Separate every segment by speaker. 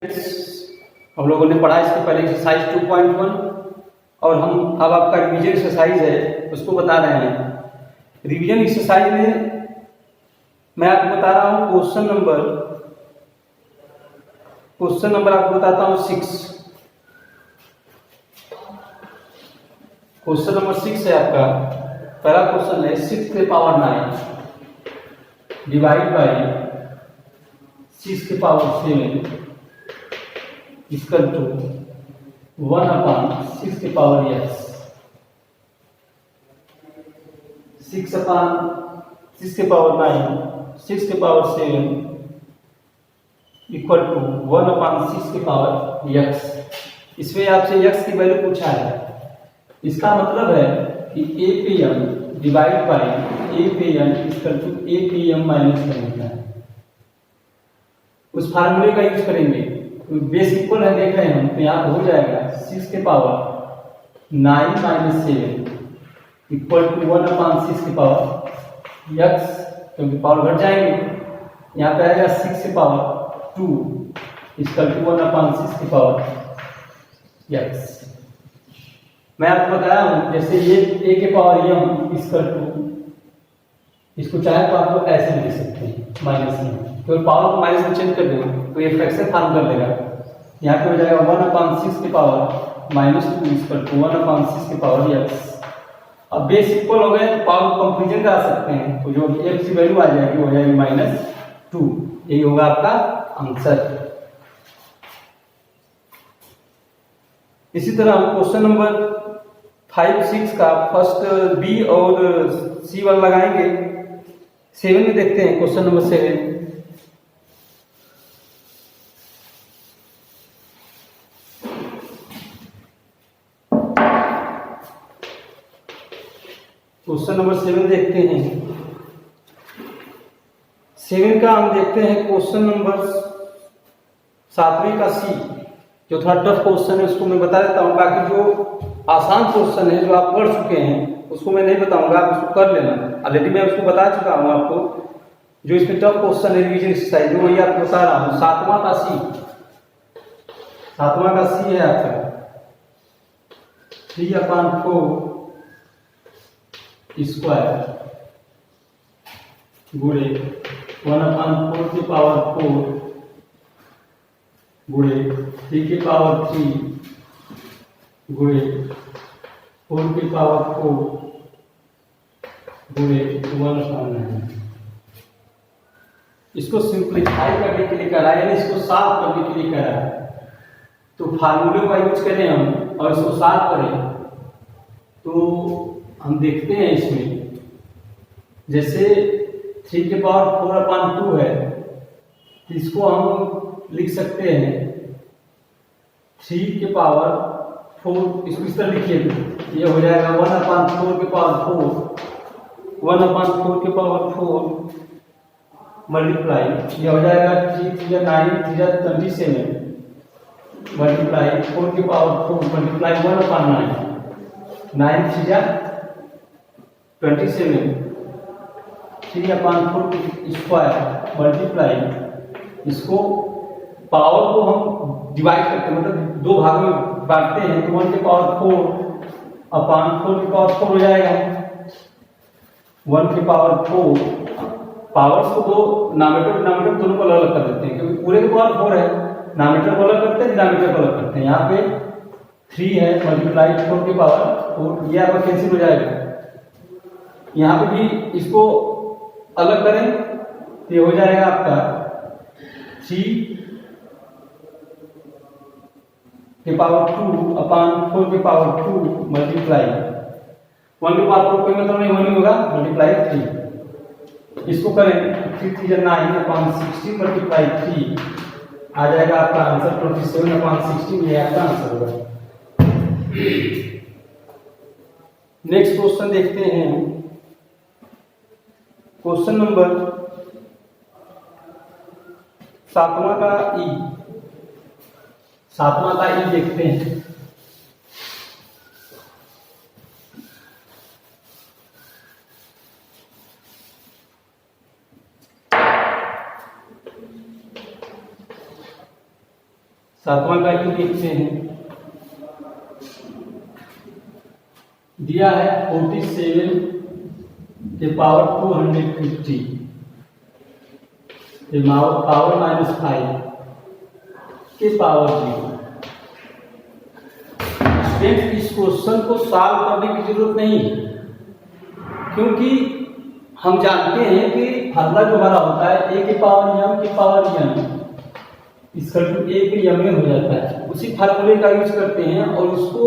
Speaker 1: हम लोगों ने पढ़ा इसके पहले एक्सरसाइज 2.1 और हम अब आपका रिवीजन एक्सरसाइज है उसको बता रहे हैं। रिवीजन एक्सरसाइज में मैं आपको बता रहा हूँ क्वेश्चन नंबर आपको बताता हूँ 6। क्वेश्चन नंबर 6 है आपका। पहला क्वेश्चन है 6 के पावर 9 डिवाइड बाई 6 के पावर 7 इक्वल टू 1/6 के पावर x। 6/6 के पावर 9 6 के पावर 7 इक्वल टू 1/6 के पावर x। इसमें आपसे x की वैल्यू पूछा है। इसका मतलब है कि a पे m डिवाइड बाई a पे n इक्वल टू a पे m माइनस करना है। उस फार्मूले का यूज करेंगे। बेस इक्वल है देख रहे हैं हम, तो यहाँ पे हो जाएगा 6 के पावर 9 माइनस 7 इक्वल टू 1/6 के पावर x, क्योंकि पावर घट जाएंगे। यहाँ पे आएगा 6 के पावर 2 इक्वल टू 1/6 के पावर x। मैं आपको बताया हूँ जैसे ये a के पावर m इक्वल टू, इसको चाहे तो आप लोग ऐसे लिख सकते हैं माइनस में, तो पावर को माइनस में चेंज कर देंगे तो ये फ्रैक्शन फॉर्म कर देगा। यहाँ पे हो जाएगा 1/6 के पावर -2 इक्वल टू 1/6 के पावर x। अब बेस इक्वल हो गए तो पावर कंपेरिजन कर सकते हैं, तो जो x की वैल्यू आ जाएगी वो हो जाएगी -2। यही होगा आपका आंसर। इसी तरह हम क्वेश्चन नंबर 5, 6 का फर्स्ट बी और सी वाला लगाएंगे। 7 में देखते हैं क्वेश्चन नंबर 7। क्वेश्चन नंबर 7 देखते हैं। 7 का हम देखते हैं क्वेश्चन नंबर 7वें का सी, जो थोड़ा टफ क्वेश्चन है उसको मैं बता देता हूँ। बाकी जो आसान क्वेश्चन है जो आप पढ़ चुके हैं उसको मैं नहीं बताऊंगा, आप उसको कर लेना। ऑलरेडी मैं उसको बता चुका हूँ आपको। जो इसमें टफ क्वेश्चन है रिवीजन एक्सरसाइज जो वही आपको बता रहा हूँ। 7वां का सी है आपका 3/4 स्क्वायर गुणे 1/4 के पावर 4 गुणे 3 के पावर 3 गुणे 4 के पावर 4 गुणे 1/9। इसको सिंप्लीफाई करने के लिए करा है, यानी इसको साफ करने के लिए करा है। तो फार्मूले का यूज करें हम और इसको साफ करें तो हम देखते हैं इसमें जैसे 3 के पावर 4/2 है, तो इसको हम लिख सकते हैं 3 के पावर 4। इसको इस तरह लिखिए, ये हो जाएगा 1/4 के पावर 4 1/4 के पावर 4 मल्टीप्लाई, ये हो जाएगा 3 3 9 3 27 मल्टीप्लाई 4 के पावर 4 मल्टीप्लाई 1/9 9 3 27 3/4 स्क्वायर मल्टीप्लाई, इसको पावर को हम डिवाइड करते हैं, मतलब दो भागों में बांटते हैं तो 1 के पावर 4/4 के पावर 4 हो जाएगा। 1 के पावर 4 पावर्स को दो नामिनेटर डिनोमिनेटर दोनों को अलग कर देते हैं, क्योंकि पूरे के पावर 4 है। नामिनेटर को अलग करते हैं, डिनोमिनेटर को अलग करते हैं। यहाँ पे 3 है मल्टीप्लाई 4 के पावर 4, ये आपका कैंसिल हो जाएगा। यहाँ पे भी इसको अलग करें तो ये हो जाएगा आपका 3 के पावर 2/4 के पावर 2 मल्टीप्लाई 1 के पावर 4 कोई मतलब नहीं, 1 ही होगा मल्टीप्लाई 3। इसको करें 3 3 9/16 मल्टीप्लाई 3 आ जाएगा आपका आंसर 27/16। ये आपका आंसर होगा। नेक्स्ट क्वेश्चन देखते हैं। क्वेश्चन नंबर 7वां का ई देखते हैं। सातवां का ही देखते हैं। दिया है 47 के पावर 250 पावर -5 के पावर 0। इस क्वेश्चन को सॉल्व करने की जरूरत नहीं है, क्योंकि हम जानते हैं कि फार्मूला जो हमारा होता है a के पावर m के पावर n इसका टू a के m में हो जाता है। उसी फार्मूले का यूज करते हैं और उसको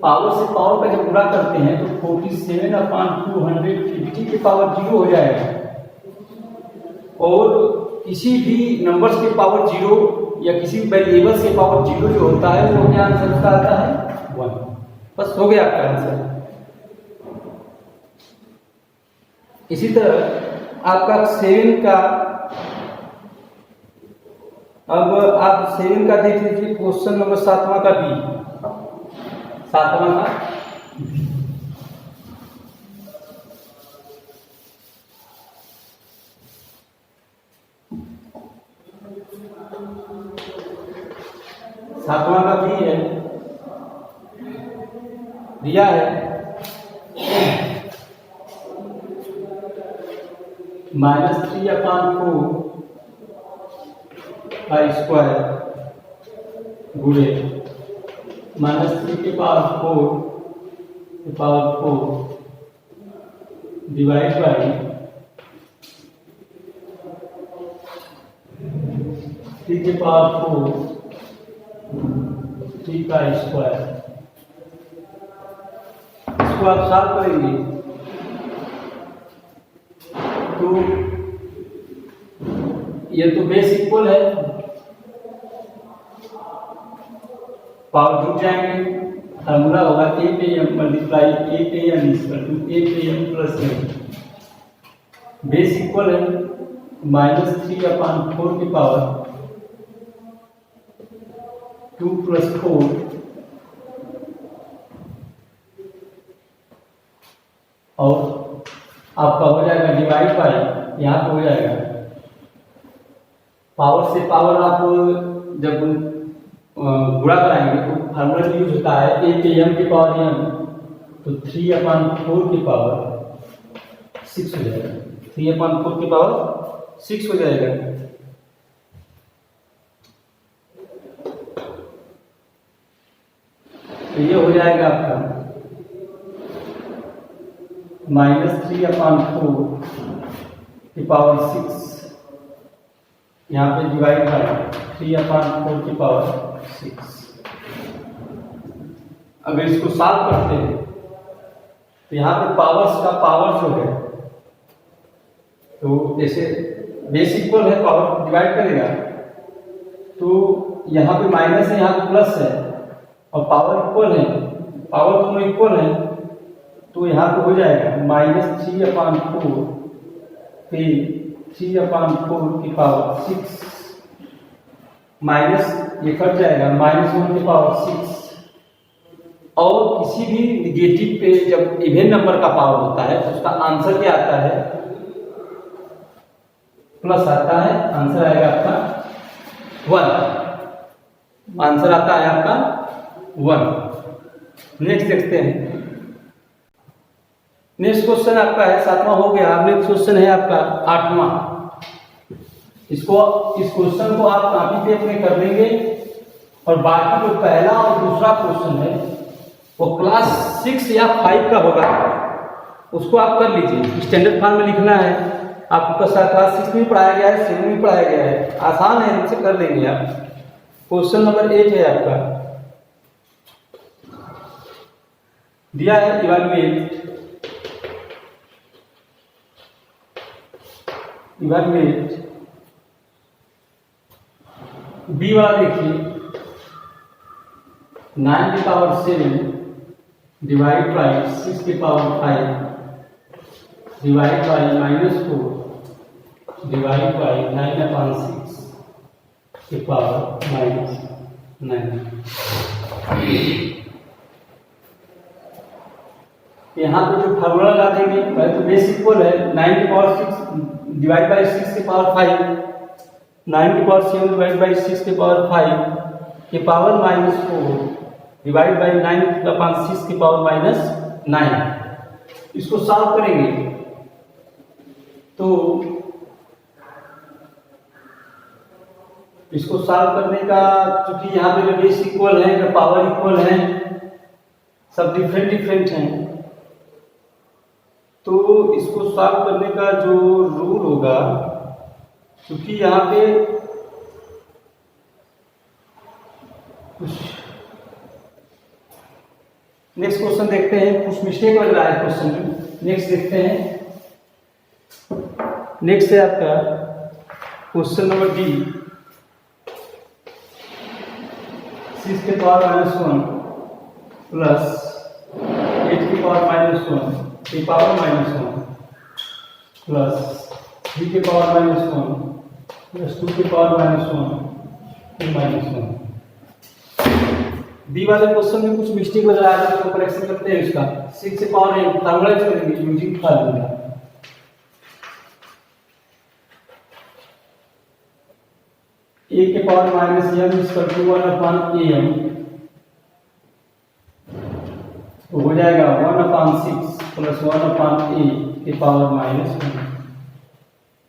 Speaker 1: पावर से पावर का जब गुणा करते हैं तो 47/250 के पावर 0 हो जाएगा। और किसी भी नंबर्स के पावर 0 या किसी वेरिएबल्स के पावर 0 जो होता है वो क्या आंसर उसका आता है 1। बस हो गया आपका आंसर। इसी तरह आपका 7 का, अब आप 7 का देख लीजिए क्वेश्चन नंबर 7वां का बी, 7वां का सातवां का बी है। दिया है -3/4 का स्क्वायर गुणे -3 के पावर 4 डिवाइड बाई 3 के पावर 4 3 का स्क्वायर। इसको आप सॉल्व करेंगे तो ये तो बेस इक्वल है, पावर जुड़ जाएंगे। फार्मूला होगा a पे m मल्टीप्लाई a पे n इक्वल टू a पे m plus n। Base equal है -3/4 की पावर 2 + 4 और आपका हो जाएगा डिवाइड बाई, यहाँ पे हो जाएगा पावर से पावर। आप जब गुणा कराएंगे तो फार्मूला यूज होता है a पे m की पावर m, तो 3/4 की पावर 6 हो जाएगा। 3/4 की पावर 6 हो जाएगा। तो ये हो जाएगा आपका -3/4 की पावर 6, यहाँ पे डिवाइड बाई 3/4 की पावर 6। अगर इसको सॉल्व करते हैं तो यहाँ पे पावर्स का पावर जो है, तो जैसे बेस इक्वल है पावर डिवाइड करेगा तो यहाँ पे माइनस है, यहाँ पे प्लस है और पावर इक्वल है, पावर दोनों इक्वल है, तो यहाँ पे हो जाएगा -3/4 पे 3/4 की पावर 6 माइनस ये कट जाएगा -1 की पावर 6। और किसी भी निगेटिव पे जब इवन नंबर का पावर होता है तो उसका आंसर क्या आता है, प्लस आता है। आंसर आएगा आपका 1। आंसर आता है आपका 1। नेक्स्ट देखते हैं। नेक्स्ट क्वेश्चन आपका है 7वां हो गया। अब नेक्स्ट क्वेश्चन है आपका 8वां। इस क्वेश्चन को आप कॉपी पे अपने कर लेंगे और बाकी जो पहला और दूसरा क्वेश्चन है वो क्लास 6 या 5 का होगा, उसको आप कर लीजिए। स्टैंडर्ड फॉर्म में लिखना है। आपको क्लास 6 में पढ़ाया गया है, 7 में पढ़ाया गया है, आसान है, इनसे कर लेंगे आप। क्वेश्चन नंबर 8 है आपका। दिया है इवैल्यूएट बी वाला देखिए 9 की पावर 7 डिवाइड बाई 6 की power 5 divide by -4 divide by 9/6 की पावर -9। यहाँ पे जो फार्मूला लगा देंगे, पहले तो बेस इक्वल है 9 की पावर 6 डिवाइड बाई 6 की पावर 5, 9 की पावर 7 डिवाइड बाई 6 की पावर 5 की पावर -4 डिवाइड बाई 9 अपॉन 6 की पावर -9। इसको सॉल्व करेंगे तो इसको सॉल्व करने का, क्योंकि यहाँ पे बेस इक्वल है, पावर इक्वल है, सब डिफरेंट डिफरेंट हैं, तो इसको सॉल्व करने का जो रूल होगा, क्योंकि यहाँ पे कुछ नेक्स्ट क्वेश्चन देखते हैं, कुछ मिस्टेक लग रहा है क्वेश्चन में। नेक्स्ट देखते हैं। नेक्स्ट है आपका क्वेश्चन नंबर डी। 6 के पावर -1 प्लस 8 की पावर -1 की पावर -1 प्लस 3 के पावर -1 प्लस 2 के पावर -1 बी वाले क्वेश्चन में कुछ मिस्टेक लग रहा है, तो करेक्शन करते हैं इसका। 6 से पावर फॉर्मूलाइज करेंगे यूजिंग फार्मूला। a के power -m equal to 1/am, तो हो जाएगा 1/6 प्लस 1/a की पावर -1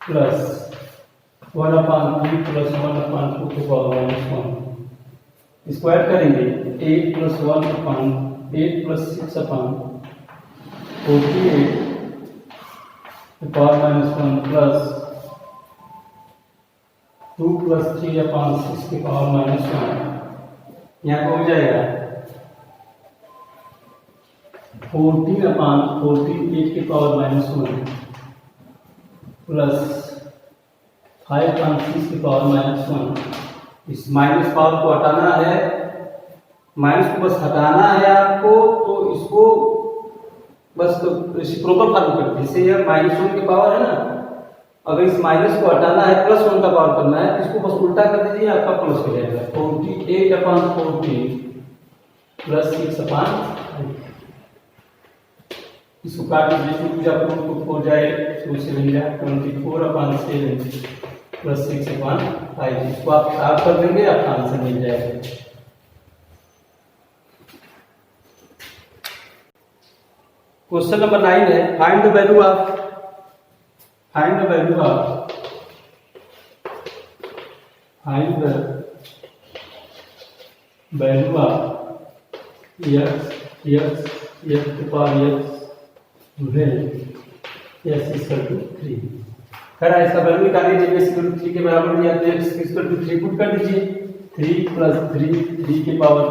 Speaker 1: प्लस 1/3 प्लस 1/2 की पावर -1। इसको ऐड करेंगे 8 प्लस 1/8 प्लस 6/48 की पावर -1 प्लस 2 प्लस 3/6 की पावर -1। यहाँ पे हो जाएगा 14/14 8 की पावर -1 प्लस 5/6 की पावर -1। इस माइनस पावर को हटाना है, माइनस को बस हटाना है आपको, तो इसको बस रेसिप्रोकल फॉर्म करते हैं। जैसे यह -1 की पावर है ना, अगर इस माइनस को हटाना है +1 का पावर करना है, इसको बस उल्टा कर दीजिए, आपका प्लस हो जाएगा 48/14 प्लस 6/8। इसको काट दीजिए, 2 हो जाए 2 से बन जाए 24/7 प्लस 6/5। इसको आप साफ कर देंगे, आपका आंसर मिल जाएगा। क्वेश्चन नंबर 9 है, find the value of find the value of x to power x when x is equal to 3। खैर इसका वैल्यू निकाल लीजिए, x इक्वल टू 3 के बराबर दिया तो x इक्वल टू 3 पुट कर दीजिए। 3 प्लस 3 की पावर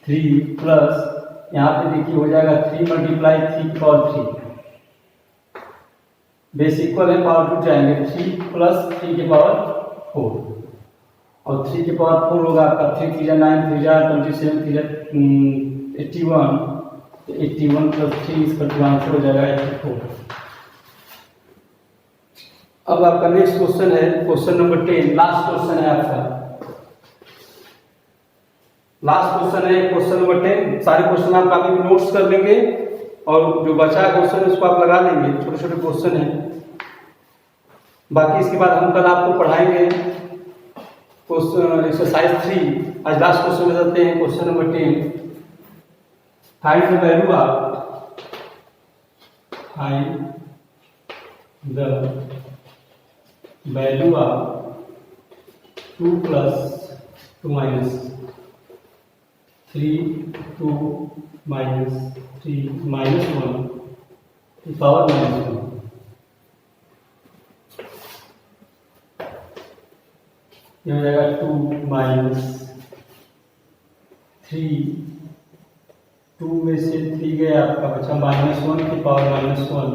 Speaker 1: 3 प्लस यहाँ पे देखिए हो जाएगा 3 मल्टीप्लाई 3 की पावर 3, बेस इक्वल है, पावर टूट जाएंगे, 3 प्लस 3 की पावर 4, और 3 की पावर 4 होगा आपका 3 3 9 3 27 3 81, 81 प्लस 3 इसका आंसर हो जाएगा 84। अब आपका नेक्स्ट क्वेश्चन है क्वेश्चन नंबर 10, लास्ट क्वेश्चन है आपका, लास्ट क्वेश्चन है क्वेश्चन नंबर 10। सारे क्वेश्चन आप काफी नोट्स कर लेंगे और जो बचा क्वेश्चन है उसको आप लगा लेंगे, छोटे छोटे क्वेश्चन है। बाकी इसके बाद हम कल आपको पढ़ाएंगे क्वेश्चन एक्सरसाइज 3। आज लास्ट क्वेश्चन में जाते हैं, question number 10। Find the value of value of 2 plus 2 minus 3 2 minus 3 minus 1 power -1। ये हो जाएगा 2 माइनस 3, 2 में से 3 गया, आपका बचा -1 की पावर -1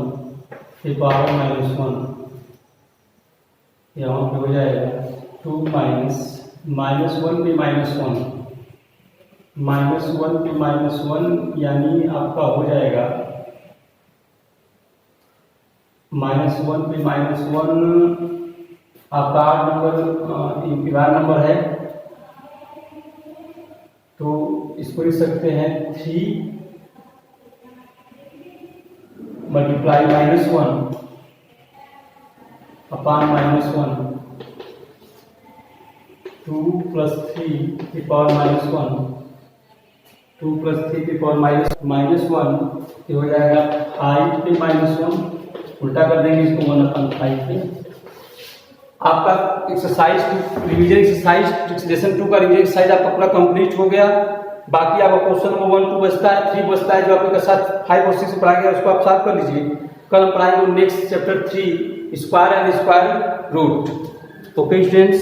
Speaker 1: की पावर -1। यहाँ पे हो जाएगा 2 माइनस -1 पे -1 -1 पे -1, यानी आपका हो जाएगा -1 पे -1 आपका 8 नंबर इबार नंबर है, तो इसको लिख सकते हैं 3 मल्टीप्लाई -1 अपॉन -1 2 + 3 की पावर -1, 2 + 3 की पावर -1 ये हो जाएगा 5 पे -1, उल्टा कर देंगे इसको 1/5 पे। आपका एक्सरसाइज रिवीजन एक्सरसाइज लेसन 2 का रिवीजन एक्सरसाइज आपका पूरा कंप्लीट हो गया। बाकी आपका क्वेश्चन नंबर 1, 2 बचता है, 3 बचता है जो आपके साथ 5 और 6 पढ़ाया गया उसको आप सॉल्व कर लीजिए। कल हम पढ़ाएंगे next chapter 3 square and square root. Okay students.